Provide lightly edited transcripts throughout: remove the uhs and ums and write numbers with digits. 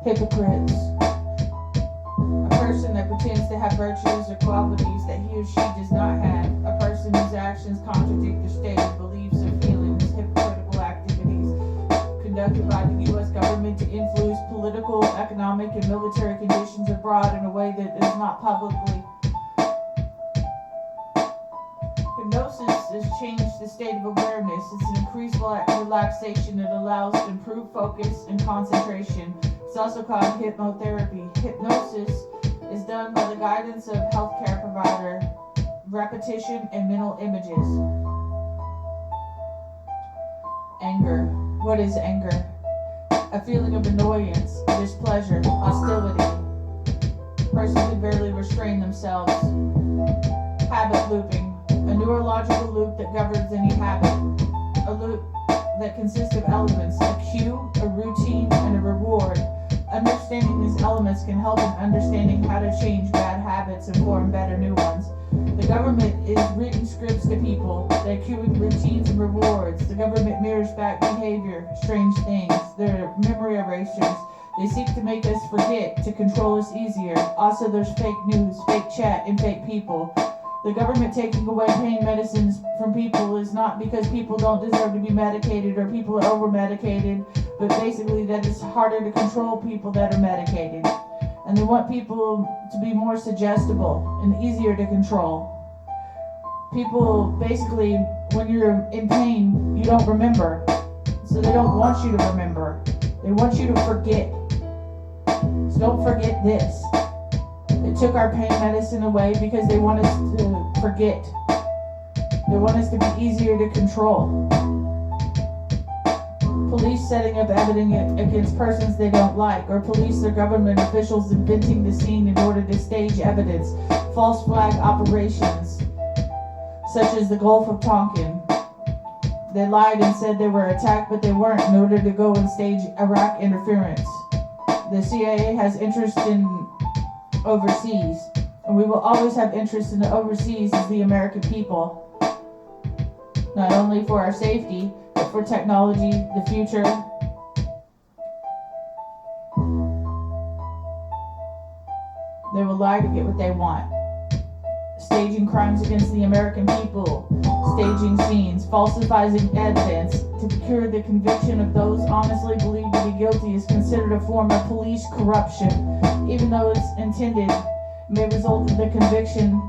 Hypocrites. A person that pretends to have virtues or qualities that he or she does not have. A person whose actions contradict their stated beliefs or feelings. Hypocritical activities conducted by the U.S. government to influence political, economic, and military conditions abroad in a way that is not publicly. Hypnosis has changed the state of awareness. It's an increased relaxation that allows improved focus and concentration. It's also called hypnotherapy. Hypnosis is done by the guidance of healthcare provider, repetition, and mental images. Anger. What is anger? A feeling of annoyance, displeasure, hostility. Person can barely restrain themselves. Habit looping. A neurological loop that governs any habit. A loop that consists of elements, a cue, a routine, and a reward. Understanding these elements can help in understanding how to change bad habits and form better new ones. The government is written scripts to people. They're cueing routines and rewards. The government mirrors back behavior, strange things. They're memory erasers. They seek to make us forget, to control us easier. Also, there's fake news, fake chat, and fake people. The government taking away pain medicines from people is not because people don't deserve to be medicated or people are over-medicated, but basically that it's harder to control people that are medicated. And they want people to be more suggestible and easier to control. People, basically, when you're in pain, you don't remember. So they don't want you to remember. They want you to forget. So don't forget this. They took our pain medicine away because they want us to forget. They want us to be easier to control. Police setting up evidence against persons they don't like, or police or government officials inventing the scene in order to stage evidence. False flag operations, such as the Gulf of Tonkin. They lied and said they were attacked, but they weren't, in order to go and stage Iraq interference. The CIA has interest in overseas, and we will always have interest in the overseas as the American people. Not only for our safety, but for technology, the future. They will lie to get what they want. Staging crimes against the American people, staging scenes, falsifying evidence to procure the conviction of those honestly believed to be guilty is considered a form of police corruption. Even though it's intended, may result in the conviction.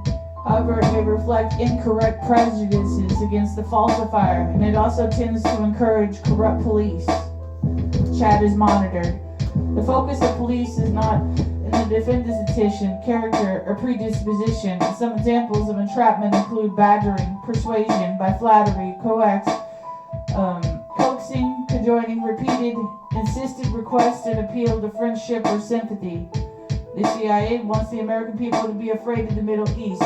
However, it may reflect incorrect prejudices against the falsifier, and it also tends to encourage corrupt police. Chat is monitored. The focus of police is not in the defendant's intention, character, or predisposition. Some examples of entrapment include badgering, persuasion by flattery, coaxing, cajoling, repeated, insisted requests and appeal to friendship or sympathy. The CIA wants the American people to be afraid of the Middle East,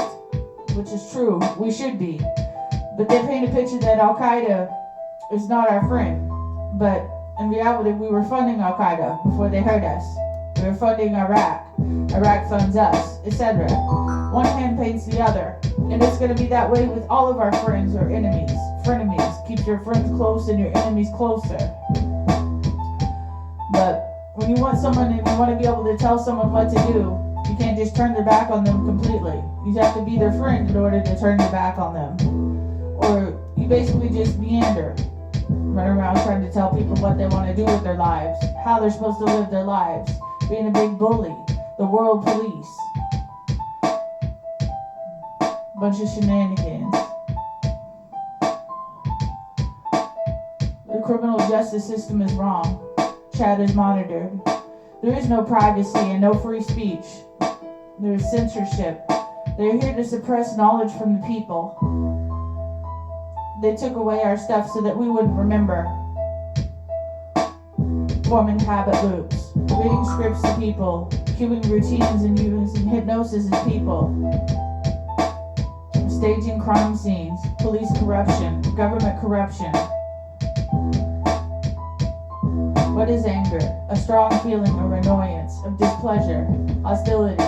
which is true, we should be. But they paint a picture that Al-Qaeda is not our friend. But in reality, we were funding Al-Qaeda before they hurt us. We were funding Iraq. Iraq funds us, etc. One hand paints the other. And it's going to be that way with all of our friends or enemies. Frenemies. Keep your friends close and your enemies closer. But when you want someone and you want to be able to tell someone what to do, you can't just turn their back on them completely. You have to be their friend in order to turn your back on them. Or you basically just meander. Run around trying to tell people what they want to do with their lives, how they're supposed to live their lives, being a big bully, the world police. Bunch of shenanigans. The criminal justice system is wrong. Chat is monitored. There is no privacy and no free speech. There is censorship. They're here to suppress knowledge from the people. They took away our stuff so that we wouldn't remember. Forming habit loops. Reading scripts to people. Cueing routines and using hypnosis as people. Staging crime scenes. Police corruption. Government corruption. What is anger? A strong feeling of annoyance, of displeasure, hostility.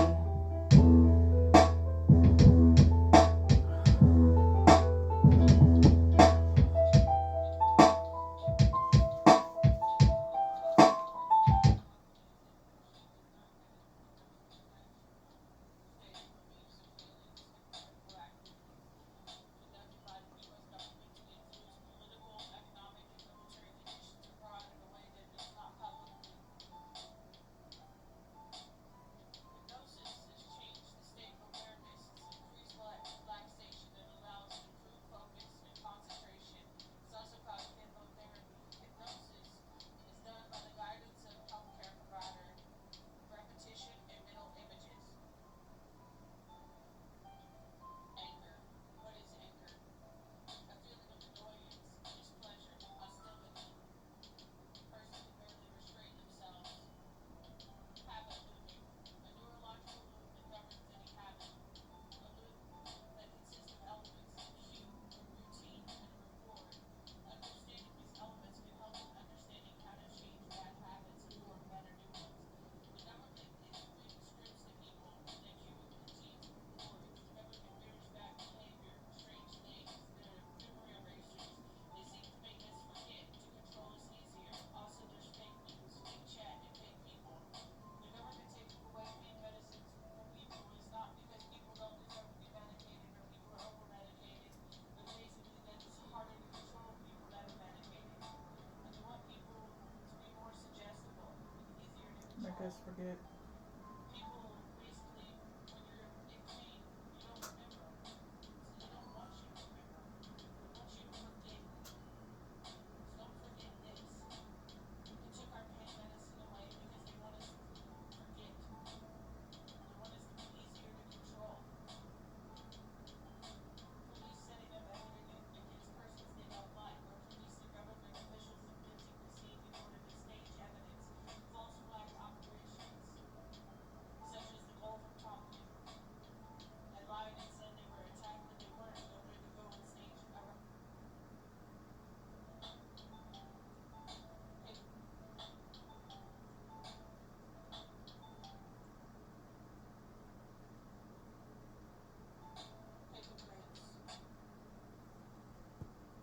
us forget.